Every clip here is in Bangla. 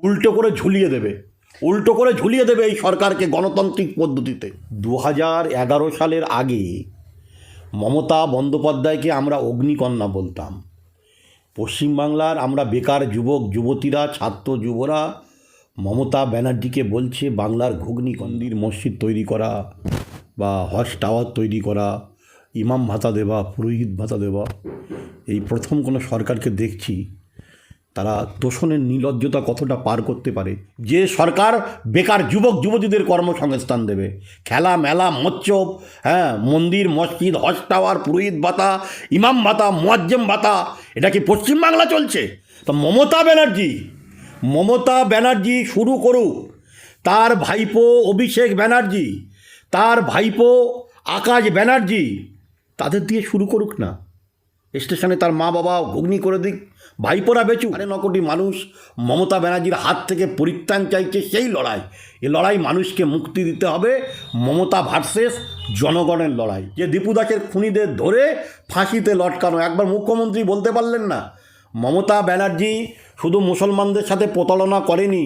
উল্টো করে ঝুলিয়ে দেবে, উল্টো করে ঝুলিয়ে দেবে এই সরকারকে গণতান্ত্রিক পদ্ধতিতে। 2011 সালের আগে মমতা বন্দ্যোপাধ্যায়কে আমরা অগ্নিকন্যা বলতাম। পশ্চিমবাংলার আমরা বেকার যুবক যুবতীরা, ছাত্র যুবরা মমতা ব্যানার্জিকে বলছে বাংলার ঘুগনি মন্দির মসজিদ তৈরি করা বা হজ টাওয়ার তৈরি করা, ইমাম ভাতা দেওয়া, পুরোহিত ভাতা দেওয়া। এই প্রথম কোনো সরকারকে দেখছি তারা তোষণের নির্লজ্জতা কতটা পার করতে পারে। যে সরকার বেকার যুবক যুবতীদের কর্মসংস্থান দেবে, খেলা মেলা মৎস্যব, মন্দির মসজিদ হজ টাওয়ার, পুরোহিত ভাতা, ইমাম ভাতা, মুয়াজ্জেম ভাতা, এটা কি পশ্চিমবাংলা চলছে? তো মমতা ব্যানার্জি শুরু করুক, তার ভাইপো অভিষেক ব্যানার্জি, তার ভাইপো আকাশ ব্যানার্জি, তাদের দিয়ে শুরু করুক না। স্টেশনে তার মা বাবা ঘুগনি করে দিক, ভাইপোরা বেচুক। 9 কোটি মানুষ মমতা ব্যানার্জির হাত থেকে পরিত্রাণ চাইছে, সেই লড়াই। এ লড়াই মানুষকে মুক্তি দিতে হবে। মমতা ভার্সেস জনগণের লড়াই। যে দীপু দাসের খুনিদের ধরে ফাঁসিতে লটকানো, একবার মুখ্যমন্ত্রী বলতে পারলেন না? মমতা ব্যানার্জি শুধু মুসলমানদের সাথে প্রতারণা করেনি,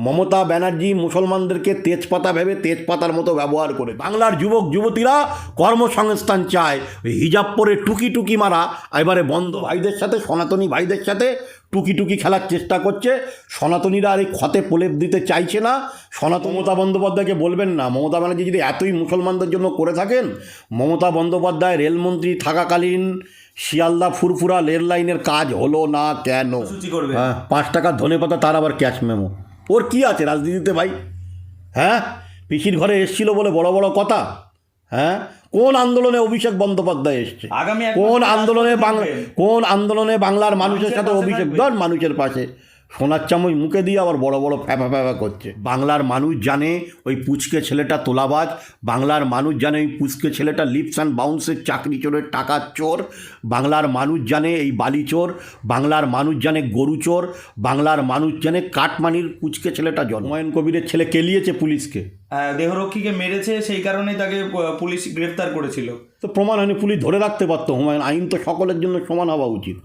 মমতা ব্যানার্জি মুসলমানদেরকে তেজপাতা ভেবে তেজপাতার মতো ব্যবহার করে। বাংলার যুবক যুবতীরা কর্মসংস্থান চায়, হিজাব পরে টুকি টুকি মারা এবারে বন্ধ। ভাইদের সাথে, সনাতনী ভাইদের সাথে টুকি টুকি খেলার চেষ্টা করছে। সনাতনীরা আর এই ক্ষতে প্রলেপ দিতে চাইছে না। মমতা বন্দ্যোপাধ্যায়কে বলবেন না, মমতা ব্যানার্জি যদি এতই মুসলমানদের জন্য করে থাকেন, মমতা বন্দ্যোপাধ্যায় রেলমন্ত্রী থাকাকালীন শিয়ালদা ফুরফুরা রেল লাইনের কাজ হলো না কেন? 5 টাকার ধনেপাতা, তার আবার ক্যাশ মেমো। ওর কি আছে রাজনীতিতে ভাই? পিসির ঘরে এসছিল বলে বড় বড় কথা। কোন আন্দোলনে অভিষেক বন্দ্যোপাধ্যায় এসছে? কোন আন্দোলনে বাংলার মানুষের সাথে অভিষেক মানুষের পাশে সোনার চামচ মুখে দিয়ে আবার বড় বড় ফ্যাপা করছে। বাংলার মানুষ জানে ওই পুচকে ছেলেটা তোলাবাজ, বাংলার মানুষ জানে ওই পুচকে ছেলেটা লিপস অ্যান্ড বাউন্সের চাকরি চোরের টাকার চোর, বাংলার মানুষ জানে এই বালি চোর, বাংলার মানুষ জানে গরু চোর, বাংলার মানুষ জানে কাটমানির পুচকে ছেলেটা হুমায়ুন কবিরের ছেলে কেলিয়েছে পুলিশকে, দেহরক্ষীকে মেরেছে, সেই কারণেই তাকে পুলিশ গ্রেফতার করেছিল। তো প্রমাণ হয়নি, পুলিশ ধরে রাখতে পারতো। আইন তো সকলের জন্য সমান হওয়া উচিত।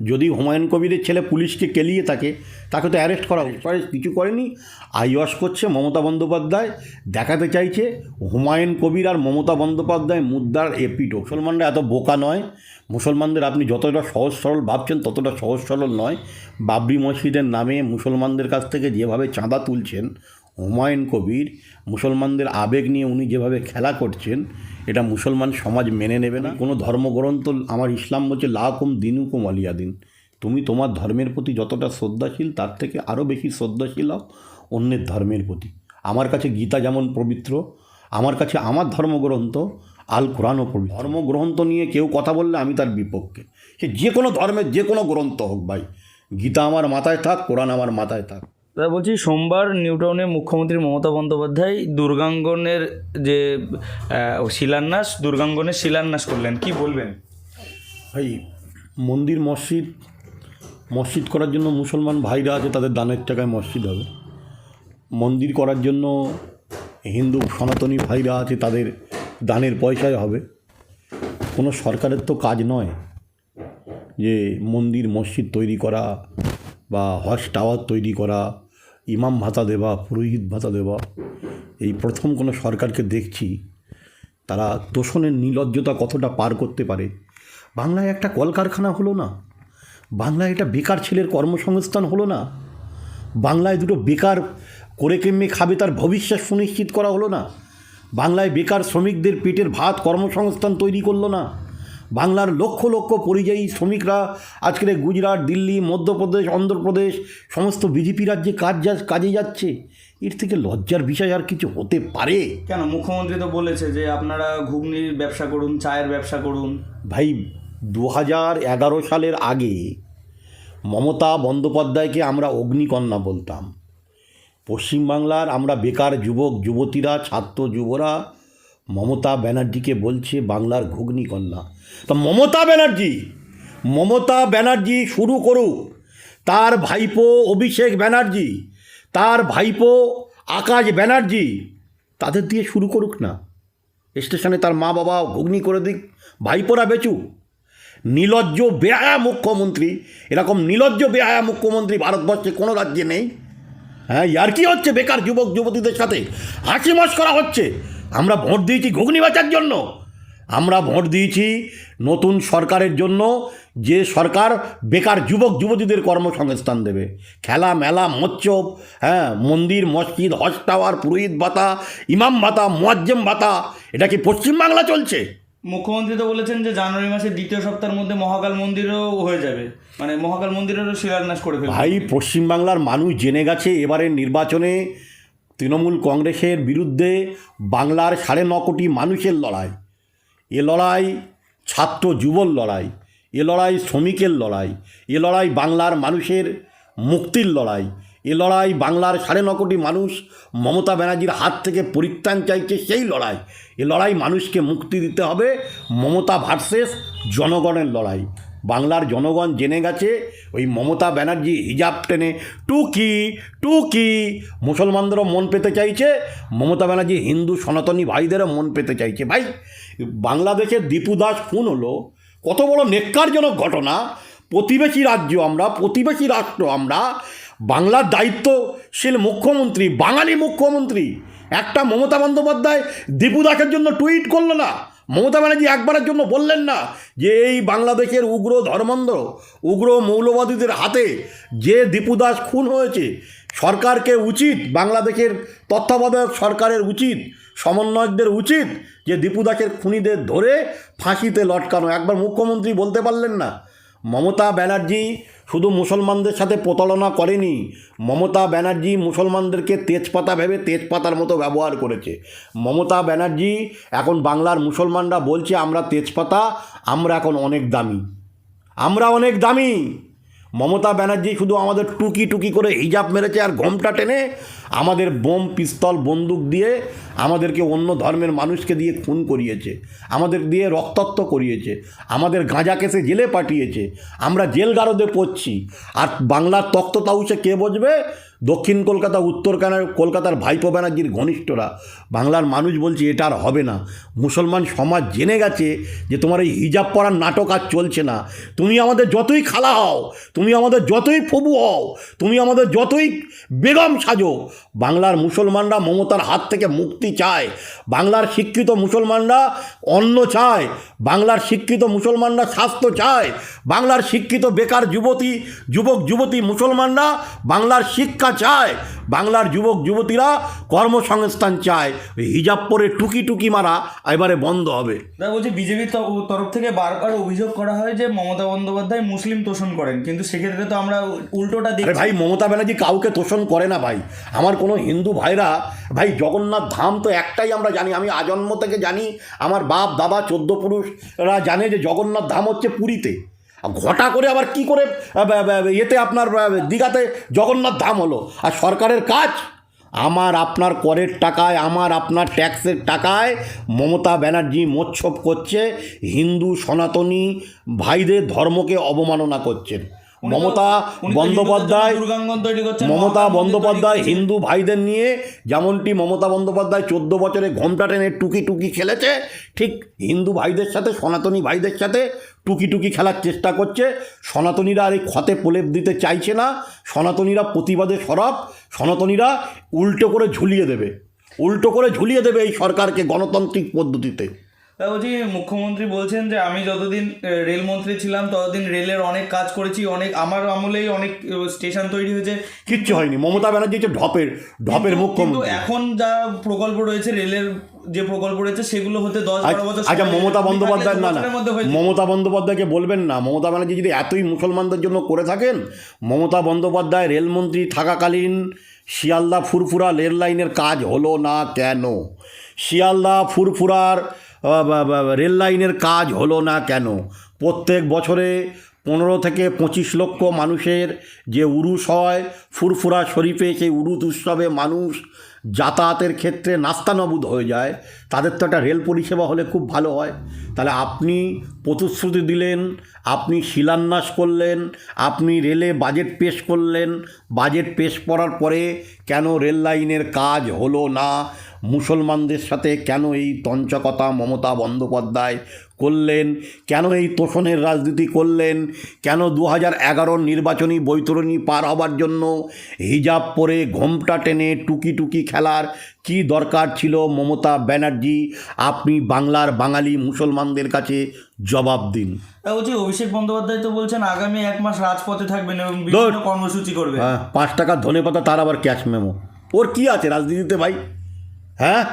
যদি হুমায়ুন কবিরের ছেলে পুলিশকে কেলিয়ে থাকে, তাকে তো অ্যারেস্ট করা উচিত। কিছু করেনি, আইওয়াস করছে মমতা বন্দ্যোপাধ্যায়। দেখাতে চাইছে হুমায়ুন কবির আর মমতা বন্দ্যোপাধ্যায় মুদ্রার এপিটো। মুসলমানরা এত বোকা নয়। মুসলমানদের আপনি যতটা সহজ সরল ভাবছেন ততটা সহজ সরল নয়। বাবরি মসজিদের নামে মুসলমানদের কাছ থেকে যেভাবে চাঁদা তুলছেন হুমায়ুন কবির, মুসলমানদের আবেগ নিয়ে উনি যেভাবে খেলা করছেন, এটা মুসলমান সমাজ মেনে নেবে না। কোনো ধর্মগ্রন্থ, আমার ইসলাম বলছে লাকুম দিনুকুম ওয়ালিয়া দিন, তুমি তোমার ধর্মের প্রতি যতটা শ্রদ্ধাশীল তার থেকে আরও বেশি শ্রদ্ধাশীল হও অন্যের ধর্মের প্রতি। আমার কাছে গীতা যেমন পবিত্র, আমার কাছে আমার ধর্মগ্রন্থ আল কোরআনও পবিত্র। ধর্মগ্রন্থ নিয়ে কেউ কথা বললে আমি তার বিপক্ষে। সে যে কোনো ধর্মের যে কোনো গ্রন্থ হোক ভাই, গীতা আমার মাথায় থাক, কোরআন আমার মাথায় থাক। দাদা বলছি, সোমবার নিউটাউনে মুখ্যমন্ত্রী মমতা বন্দ্যোপাধ্যায় দুর্গাঙ্গনের যে শিলান্যাস করলেন, কি বলবেন? ভাই, মন্দির মসজিদ করার জন্য মুসলমান ভাইরা আছে, তাদের দানের টাকায় মসজিদ হবে। মন্দির করার জন্য হিন্দু সনাতনী ভাইরা আছে, তাদের দানের পয়সায় হবে। কোনো সরকারের তো কাজ নয় যে মন্দির মসজিদ তৈরি করা বা হজ টাওয়ার তৈরি করা, ইমাম ভাতা দেওয়া, পুরোহিত ভাতা দেওয়া। এই প্রথম কোনো সরকারকে দেখছি তারা তোষণের নির্লজ্জতা কতটা পার করতে পারে। বাংলায় একটা কলকারখানা হলো না, বাংলায় একটা বেকার ছেলের কর্মসংস্থান হলো না, বাংলায় দুটো বেকার করে কেমনি খাবে তার ভবিষ্যৎ সুনিশ্চিত করা হলো না, বাংলায় বেকার শ্রমিকদের পেটের ভাত কর্মসংস্থান তৈরি করলো না, বাংলার লক্ষ লক্ষ পরিযায়ী শ্রমিকরা আজকের গুজরাট, দিল্লি, মধ্যপ্রদেশ, অন্ধ্রপ্রদেশ সমস্ত বিজেপি রাজ্যে কাজে যাচ্ছে। এর থেকে লজ্জার বিষয় আর কিছু হতে পারে? কেন, মুখ্যমন্ত্রী তো বলেছে যে আপনারা ঘুগনির ব্যবসা করুন, চায়ের ব্যবসা করুন। ভাই, 2011 সালের আগে মমতা বন্দ্যোপাধ্যায়কে আমরা অগ্নিকন্যা বলতাম। পশ্চিমবাংলার আমরা বেকার যুবক যুবতীরা, ছাত্র যুবরা মমতা ব্যানার্জিকে বলছে বাংলার ঘুগনি কন্যা। তো মমতা ব্যানার্জি শুরু করুক, তার ভাইপো অভিষেক ব্যানার্জি, তার ভাইপো আকাশ ব্যানার্জি, তাদের দিয়ে শুরু করুক না। স্টেশনে তার মা বাবা ঘুগনি করে দিক, ভাইপোরা বেচুক। নির্লজ্জ বেহায়া মুখ্যমন্ত্রী, এরকম নির্লজ্জ বেহায়া মুখ্যমন্ত্রী ভারতবর্ষে কোনো রাজ্যে নেই। হ্যাঁ, আর কি হচ্ছে বেকার যুবক যুবতীদের সাথে হাসি মশকরা হচ্ছে। আমরা ভোট দিয়েছি ঘুগনি বাঁচার জন্য, আমরা ভোট দিয়েছি নতুন সরকারের জন্য, যে সরকার বেকার যুবক যুবতীদের কর্মসংস্থান দেবে। খেলা মেলা মৎস্যব, হ্যাঁ, মন্দির মসজিদ হজ টাওয়ার পুরোহিত ভাতা ইমাম ভাতা মুয়াজ্জেম ভাতা, এটা কি পশ্চিমবাংলা চলছে? মুখ্যমন্ত্রী তো বলেছেন যে জানুয়ারি মাসের দ্বিতীয় সপ্তাহের মধ্যে মহাকাল মন্দিরও হয়ে যাবে, মানে মহাকাল মন্দিরেরও শিলান্যাস করে ফেলবে। ভাই, পশ্চিমবাংলার মানুষ জেনে গেছে এবারের নির্বাচনে তৃণমূল কংগ্রেসের বিরুদ্ধে বাংলার 9.5 কোটি মানুষের লড়াই। এ লড়াই ছাত্র যুবর লড়াই, এ লড়াই শ্রমিকের লড়াই, এ লড়াই বাংলার মানুষের মুক্তির লড়াই, এ লড়াই বাংলার 9.5 কোটি মানুষ মমতা ব্যানার্জির হাত থেকে পরিত্রাণ চাইছে সেই লড়াই। এ লড়াই মানুষকে মুক্তি দিতে হবে। মমতা ভার্সেস জনগণের লড়াই। বাংলার জনগণ জেনে গেছে ওই মমতা ব্যানার্জি হিজাব টেনে টুকি টুকি মুসলমানদেরও মন পেতে চাইছে, মমতা ব্যানার্জি হিন্দু সনাতনী ভাইদেরও মন পেতে চাইছে। ভাই, বাংলাদেশের দীপু দাস খুন হলো, কত বড় নেক্কারজনক ঘটনা। প্রতিবেশী রাজ্য আমরা, প্রতিবেশী রাষ্ট্র আমরা, বাংলার দায়িত্বশীল মুখ্যমন্ত্রী, বাঙালি মুখ্যমন্ত্রী, একটা মমতা বন্দ্যোপাধ্যায় দীপু দাসের জন্য টুইট করলো না। মমতা ব্যানার্জি একবারের জন্য বললেন না যে এই বাংলাদেশের উগ্র ধর্মান্ধ উগ্র মৌলবাদীদের হাতে যে দীপু দাস খুন হয়েছে, সরকারকে উচিত, বাংলাদেশের তত্ত্বাবধায়ক সরকারের উচিত, সমন্বয়কদের উচিত যে দীপু দাসের খুনিদের ধরে ফাঁসিতে লটকানো। একবার মুখ্যমন্ত্রী বলতে পারলেন না? মমতা ব্যানার্জি শুধু মুসলমানদের সাথে প্রতারণা করেনি, মমতা ব্যানার্জি মুসলমানদেরকে তেজপাতা ভেবে তেজপাতার মতো ব্যবহার করেছে। মমতা ব্যানার্জি এখন বাংলার মুসলমানরা বলছে আমরা তেজপাতা, আমরা এখন অনেক দামি, আমরা অনেক দামি। মমতা ব্যানার্জি শুধু আমাদের টুকি টুকি করে হিজাব মেরেছে আর ঘোমটা টেনে আমাদের বোম পিস্তল বন্দুক দিয়ে আমাদেরকে অন্য ধর্মের মানুষকে দিয়ে খুন করিয়েছে, আমাদের দিয়ে রক্তাক্ত করিয়েছে, আমাদের গাঁজা কেসে জেলে পাঠিয়েছে, আমরা জেল গারদে পড়ছি। আর বাংলার তক্ততাউসে কে বসবে? দক্ষিণ কলকাতা উত্তর কলকাতার ভাইপো ব্যানার্জির ঘনিষ্ঠরা। বাংলার মানুষ বলছে এটা আর হবে না। মুসলমান সমাজ জেনে গেছে যে তোমার এই হিজাব পরার নাটক আর চলছে না। তুমি আমাদের যতই খালা হও, তুমি আমাদের যতই ফুবু হও, তুমি আমাদের যতই বেগম সাজো, বাংলার মুসলমানরা মমতার হাত থেকে মুক্তি চায়। বাংলার শিক্ষিত মুসলমানরা অন্ন চায়, বাংলার শিক্ষিত মুসলমানরা স্বাস্থ্য চায়, বাংলার শিক্ষিত বেকার যুবক যুবতী মুসলমানরা বাংলার শিক্ষা চায়, বাংলার যুবক যুবতীরা কর্মসংস্থান চায়। হিজাব পরে টুকি টুকি মারা এবারে বন্ধ হবে। দাদা বলছি, বিজেপির তরফ থেকে বারবার অভিযোগ করা হয় যে মমতা বন্দ্যোপাধ্যায় মুসলিম তোষণ করেন, কিন্তু সেক্ষেত্রে তো আমরা উল্টোটা দেখি। ভাই, মমতা ব্যানার্জি কাউকে তোষণ করে না ভাই। আমার কোনো হিন্দু ভাইরা, ভাই জগন্নাথ ধাম তো একটাই আমরা জানি, আমি আজন্ম থেকে জানি, আমার বাপ দাদা 14 পুরুষরা জানে যে জগন্নাথ ধাম হচ্ছে পুরীতে। ঘটা করে আবার কি করে এতে আপনার দীঘাতে জগন্নাথ ধাম হলো? আর সরকারের কাজ আমার আপনার করের টাকায়, আমার আপনার ট্যাক্সের টাকায় মমতা ব্যানার্জি মোচ্ছব করছে, হিন্দু সনাতনী ভাইদের ধর্মকে অবমাননা করছেন। মমতা বন্দ্যোপাধ্যায় হিন্দু ভাইদের নিয়ে যেমনটি মমতা বন্দ্যোপাধ্যায় 14 বছরে ঘোমটা টেনে টুকি টুকি খেলেছে, ঠিক হিন্দু ভাইদের সাথে সনাতনী ভাইদের সাথে টুকি টুকি খেলার চেষ্টা করছে। সনাতনীরা আর এই ক্ষতে প্রলেপ দিতে চাইছে না, সনাতনীরা প্রতিবাদে সরব, সনাতনীরা উল্টো করে ঝুলিয়ে দেবে এই সরকারকে গণতান্ত্রিক পদ্ধতিতে। তা বলছি, মুখ্যমন্ত্রী বলছেন যে আমি যতদিন রেলমন্ত্রী ছিলাম ততদিন রেলের অনেক কাজ করেছি, অনেক আমার আমলেই অনেক স্টেশন তৈরি হয়েছে, কিচ্ছু হয়নি। মমতা ব্যানার্জি হচ্ছে ঢপের মুখ্যমন্ত্রী। এখন যা প্রকল্প রয়েছে, রেলের যে প্রকল্প রয়েছে সেগুলো হতে 10-12 বছর। আচ্ছা, মমতা বন্দ্যোপাধ্যায়কে বলবেন না, মমতা ব্যানার্জি যদি এতই মুসলমানদের জন্য করে থাকেন, মমতা বন্দ্যোপাধ্যায় রেলমন্ত্রী থাকাকালীন শিয়ালদা ফুরফুরা রেল লাইনের কাজ হলো না কেন? শিয়ালদা ফুরফুরার রেল লাইনের কাজ হলো না কেন? প্রত্যেক বছরে 15 থেকে 25 লক্ষ মানুষের যে উরুস হয় ফুরফুরা শরীফে, সেই উরুস উৎসবে মানুষ যাতায়াতের ক্ষেত্রে নাস্তানাবুদ হয়ে যায়। তাদের তো একটা রেল পরিষেবা হলে খুব ভালো হয়। তাহলে আপনি প্রতিশ্রুতি দিলেন, আপনি শিলান্যাস করলেন, আপনি রেলে বাজেট পেশ করলেন, বাজেট পেশ করার পরে কেন রেল লাইনের কাজ হলো না? মুসলমানদের সাথে কেন এই তঞ্চকতা মমতা বন্দ্যোপাধ্যায় করলেন, কেন এই তোষণের রাজনীতি করলেন, কেন 2011 নির্বাচনী বৈতরণী পার হবার জন্য হিজাব পরে ঘোমটা টেনে টুকি টুকি খেলার কি দরকার ছিল মমতা ব্যানার্জি? আপনি বাংলার বাঙালি মুসলমানদের কাছে জবাব দিন। বলছি অভিষেক বন্দ্যোপাধ্যায় তো বলছেন আগামী 1 মাস রাজপথে থাকবেন এবং বিভিন্ন কর্মসূচি করবেন। হ্যাঁ, 5 টাকার ধনেপাতা, তার আবার ক্যাশ মেমো। ওর কি আছে রাজনীতিতে ভাই? হ্যাঁ,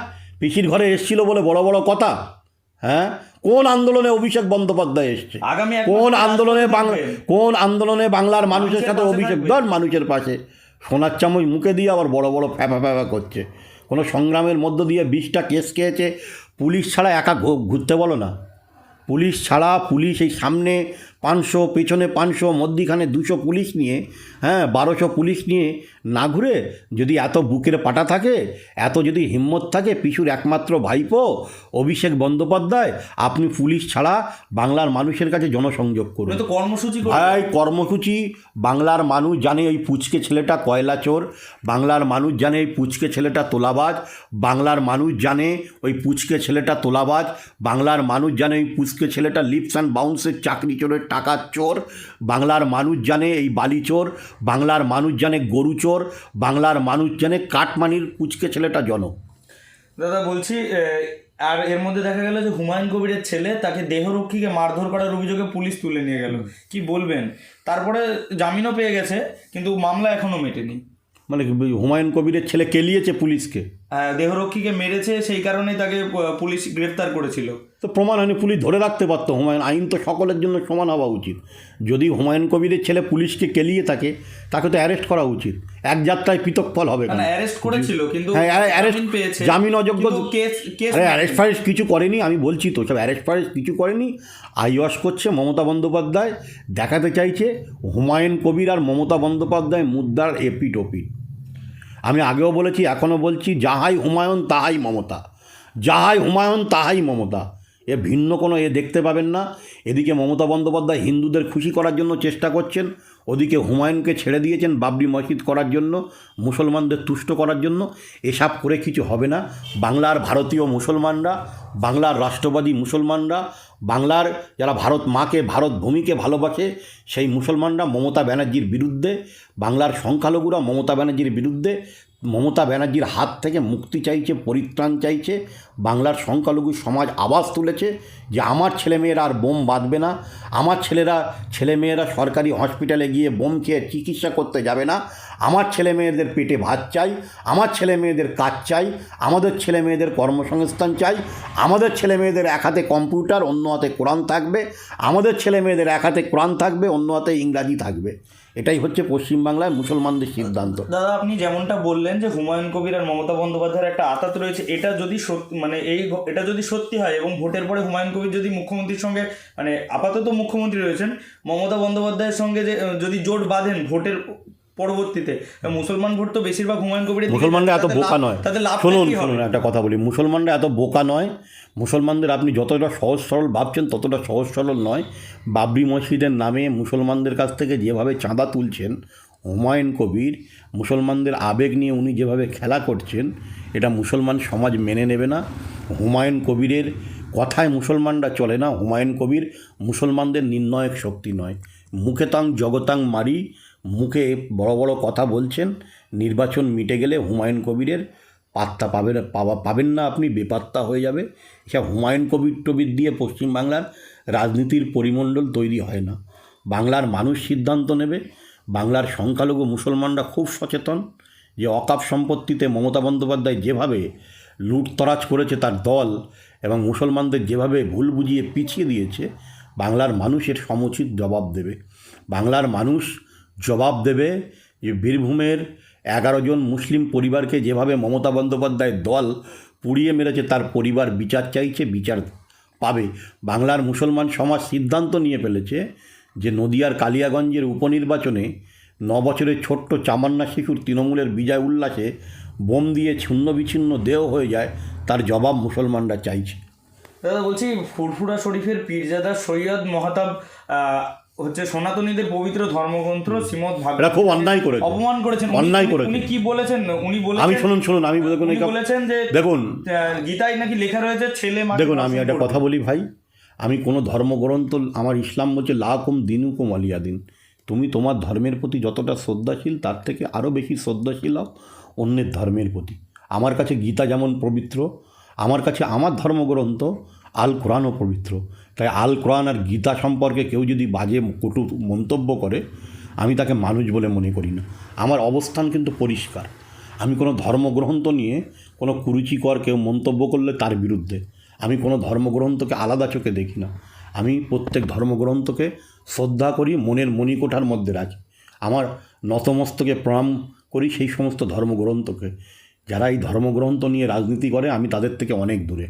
পিসির ঘরে এসছিল বলে বড় বড় কথা। হ্যাঁ, কোন আন্দোলনে অভিষেক বন্দ্যোপাধ্যায় এসছে? আগামী কোন আন্দোলনে বাংলার মানুষের সাথে অভিষেক মানুষের পাশে সোনার চামচ মুখে দিয়ে আবার বড় বড় ফ্যাপা ফ্যাপা করছে। কোনো সংগ্রামের মধ্য দিয়ে 20টা কেস খেয়েছে। পুলিশ ছাড়া একা ঘুরতে বলো না। পুলিশ ছাড়া, পুলিশ এই সামনে 500, পেছনে 500, মধ্যিখানে 200 পুলিশ নিয়ে, 1200 পুলিশ নিয়ে না ঘুরে, যদি এত বুকের পাটা থাকে, এত যদি হিম্মত থাকে পিছুর একমাত্র ভাইপো অভিষেক বন্দ্যোপাধ্যায়, আপনি পুলিশ ছাড়া বাংলার মানুষের কাছে জনসংযোগ করুন। কর্মসূচি বাংলার মানুষ জানে ওই পুচকে ছেলেটা কয়লা চোর, বাংলার মানুষ জানে ওই পুচকে ছেলেটা তোলাবাজ, বাংলার মানুষ জানে ওই পুচকে ছেলেটা তোলাবাজ, বাংলার মানুষ জানে ওই পুচকে ছেলেটা লিপস অ্যান্ড বাউন্সের চাকরি চোরের টাকার চোর, বাংলার মানুষ জানে এই বালি চোর, বাংলার মানুষ জানে গরু চোর, বাংলার মানুষ জানে কাটমানির পুচকে ছেলেটা জনক। দাদা বলছি, আর এর মধ্যে দেখা গেল যে হুমায়ুন কবিরের ছেলে, তাকে দেহরক্ষীকে মারধর করার অভিযোগে পুলিশ তুলে নিয়ে গেল, কি বলবেন? তারপরে জামিনও পেয়ে গেছে, কিন্তু মামলা এখনো মেটেনি। মানে হুমায়ুন কবিরের ছেলে কেলিয়েছে পুলিশকে, দেহরক্ষীকে মেরেছে, সেই কারণেই তাকে পুলিশ গ্রেফতার করেছিল। তো প্রমাণ হয়নি, পুলিশ ধরে রাখতে পারতো। হুমায়ুন, আইন তো সকলের জন্য সমান হওয়া উচিত। যদি হুমায়ুন কবিরের ছেলে পুলিশকে কেলিয়ে থাকে, তাকে তো অ্যারেস্ট করা উচিত। এক যাত্রায় পৃথক ফল হবে। অ্যারেস্ট করেছিল, কিন্তু জামিন অযোগ্য। অ্যারেস্ট ফারেস্ট কিছু করেনি, আমি বলছি তো, সব অ্যারেস্ট ফারেস্ট কিছু করেনি। আইওয়াস করছে মমতা বন্দ্যোপাধ্যায়, দেখাতে চাইছে হুমায়ুন কবির আর মমতা বন্দ্যোপাধ্যায় মুদ্রার এপিট ওপিট। আমি আগেও বলেছি, এখনও বলছি, যাহাই হুমায়ুন তাহাই মমতা, যাহাই হুমায়ুন তাহাই মমতা। এ ভিন্ন কোনো দেখতে পাবেন না। এদিকে মমতা বন্দ্যোপাধ্যায় হিন্দুদের খুশি করার জন্য চেষ্টা করছেন, ওদিকে হুমায়ুনকে ছেড়ে দিয়েছেন বাবরি মসজিদ করার জন্য, মুসলমানদের তুষ্ট করার জন্য। এসব করে কিছু হবে না। বাংলার ভারতীয় মুসলমানরা, বাংলার রাষ্ট্রবাদী মুসলমানরা, বাংলার যারা ভারত মাকে, ভারত ভূমিকে ভালোবাসে, সেই মুসলমানরা মমতা ব্যানার্জির বিরুদ্ধে, বাংলার সংখ্যালঘুরা মমতা ব্যানার্জির বিরুদ্ধে, মমতা ব্যানার্জির হাত থেকে মুক্তি চাইছে, পরিত্রাণ চাইছে। বাংলার সংখ্যালঘু সমাজ আওয়াজ তুলেছে যে আমার ছেলেমেয়েরা আর বোম বাঁধবে না, আমার ছেলেমেয়েরা সরকারি হসপিটালে গিয়ে বোম খেয়ে চিকিৎসা করতে যাবে না, আমার ছেলেমেয়েদের পেটে ভাত চাই, আমার ছেলেমেয়েদের কাজ চাই, আমাদের ছেলেমেয়েদের কর্মসংস্থান চাই, আমাদের ছেলেমেয়েদের এক হাতে কম্পিউটার, অন্য হাতে কোরআন থাকবে, আমাদের ছেলেমেয়েদের এক হাতে কোরআন থাকবে, অন্য হাতে ইংরাজি থাকবে। এটাই হচ্ছে পশ্চিমবাংলায় মুসলমানদের সিদ্ধান্ত। দাদা আপনি যেমনটা বললেন যে হুমায়ুন কবির আর মমতা বন্দ্যোপাধ্যায়ের একটা আঁতাত রয়েছে, এটা যদি এটা যদি সত্যি হয় এবং ভোটের পরে হুমায়ুন কবির যদি মুখ্যমন্ত্রীর সঙ্গে, আপাতত মুখ্যমন্ত্রী রয়েছেন, মমতা বন্দ্যোপাধ্যায়ের সঙ্গে যদি জোট বাঁধেন ভোটের পরবর্তীতে, মুসলমান ভোট তো বেশিরভাগ হুমায়ুন কবিরের। মুসলমানরা এত বোকা নয়। শুনুন একটা কথা বলি, মুসলমানরা এত বোকা নয়। মুসলমানদের আপনি যতটা সহজ সরল ভাবছেন ততটা সহজ সরল নয়। বাবরি মসজিদের নামে মুসলমানদের কাছ থেকে যেভাবে চাঁদা তুলছেন হুমায়ুন কবির, মুসলমানদের আবেগ নিয়ে উনি যেভাবে খেলা করছেন, এটা মুসলমান সমাজ মেনে নেবে না। হুমায়ুন কবিরের কথায় মুসলমানরা চলে না। হুমায়ুন কবির মুসলমানদের নির্ণায়ক শক্তি নয়। মুখে তাং জগতাং মারি, মুখে বড় বড় কথা বলছেন, নির্বাচন মিটে গেলে হুমায়ুন কবিরের পাত্তা পাবেন না, আপনি বেপাত্তা হয়ে যাবে। সে হুমায়ুন কবির দিয়ে পশ্চিমবাংলার রাজনীতির পরিমণ্ডল তৈরি হয় না। বাংলার মানুষ সিদ্ধান্ত নেবে। বাংলার সংখ্যালঘু মুসলমানরা খুব সচেতন যে অকাপ সম্পত্তিতে মমতা বন্দ্যোপাধ্যায় যেভাবে লুটতরাজ করেছে তার দল, এবং মুসলমানদের যেভাবে ভুল বুঝিয়ে পিছিয়ে দিয়েছে, বাংলার মানুষের সমুচিত জবাব দেবে। বাংলার মানুষ জবাব দেবে যে বীরভূমের 11 জন মুসলিম পরিবারকে যেভাবে মমতা বন্দ্যোপাধ্যায়ের দল পুড়িয়ে মেরেছে, তার পরিবার বিচার চাইছে, বিচার পাবে। বাংলার মুসলমান সমাজ সিদ্ধান্ত নিয়ে ফেলেছে যে নদিয়ার কালিয়াগঞ্জের উপনির্বাচনে 9 বছরের ছোট্ট চামান্না শিশুর তৃণমূলের বিজয় উল্লাসে বোম দিয়ে ছিন্ন বিচ্ছিন্ন দেহ হয়ে যায়, তার জবাব মুসলমানরা চাইছে। দাদা বলছি, ফুরফুরা শরীফের পীরজাদা সৈয়দ মহাতাব হচ্ছে সনাতনীদের পবিত্র ধর্মগ্রন্থ শ্রীমদ্ এটা ভাগবত খুব অন্যায় করেছে, অপমান করেছেন। অন্যায় করেছে। উনি কি বলেছেন? উনি আমি বলেছেন, শুনুন আমি উনি বলেছেন যে দেখুন গীতায় নাকি লেখা রয়েছে ছেলে মাকে দেখুন আমি দর্শন একটা করবে। কথা বলি ভাই, আমি কোনো ধর্মগ্রন্থ, আমার ইসলাম বলছে লাকুম দিনুকুম আলিয়া দিন, তুমি তোমার ধর্মের প্রতি যতটা শ্রদ্ধাশীল তার থেকে আরও বেশি শ্রদ্ধাশীল হও অন্যের ধর্মের প্রতি। আমার কাছে গীতা যেমন পবিত্র, আমার কাছে আমার ধর্মগ্রন্থ আল কোরআনও পবিত্র। তাই আল কোরআন আর গীতা সম্পর্কে কেউ যদি বাজে কটু মন্তব্য করে, আমি তাকে মানুষ বলে মনে করি না। আমার অবস্থান কিন্তু পরিষ্কার, আমি কোনো ধর্মগ্রন্থ নিয়ে কোনো কুরুচিকর কেউ মন্তব্য করলে তার বিরুদ্ধে। আমি কোনো ধর্মগ্রন্থকে আলাদা চোখে দেখি না, আমি প্রত্যেক ধর্মগ্রন্থকে শ্রদ্ধা করি, মনের মণিকোঠার মধ্যে রাখি। আমার নতমস্তকে প্রণাম করি সেই সমস্ত ধর্মগ্রন্থকে। যারা এই ধর্মগ্রন্থ নিয়ে রাজনীতি করে আমি তাদের থেকে অনেক দূরে।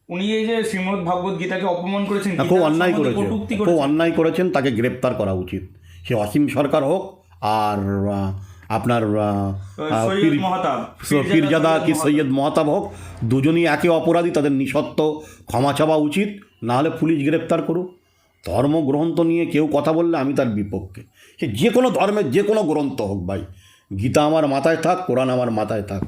উনি এই যে শ্রীমদ্ ভাগবত গীতাকে অপমান করেছেন, খুব গীতার অন্যায় সম্বন্ধে করেছে, কটূক্তি খুব করেছেন। অন্যায় করেছেন, তাকে গ্রেপ্তার করা উচিত। সে অসীম সরকার হোক আর আপনার সৈয়দ মহাতাব, পীরজাদা কি সৈয়দ মহাতাব হোক, দুজনই একে অপরাধী, তাদের নিঃশর্ত ক্ষমা চাওয়া উচিত, নাহলে পুলিশ গ্রেপ্তার করুক। ধর্মগ্রন্থ নিয়ে কেউ কথা বললে আমি তার বিপক্ষে। সে যে কোনো ধর্মের যে কোনো গ্রন্থ হোক ভাই, গীতা আমার মাথায় থাক, কোরআন আমার মাথায় থাক।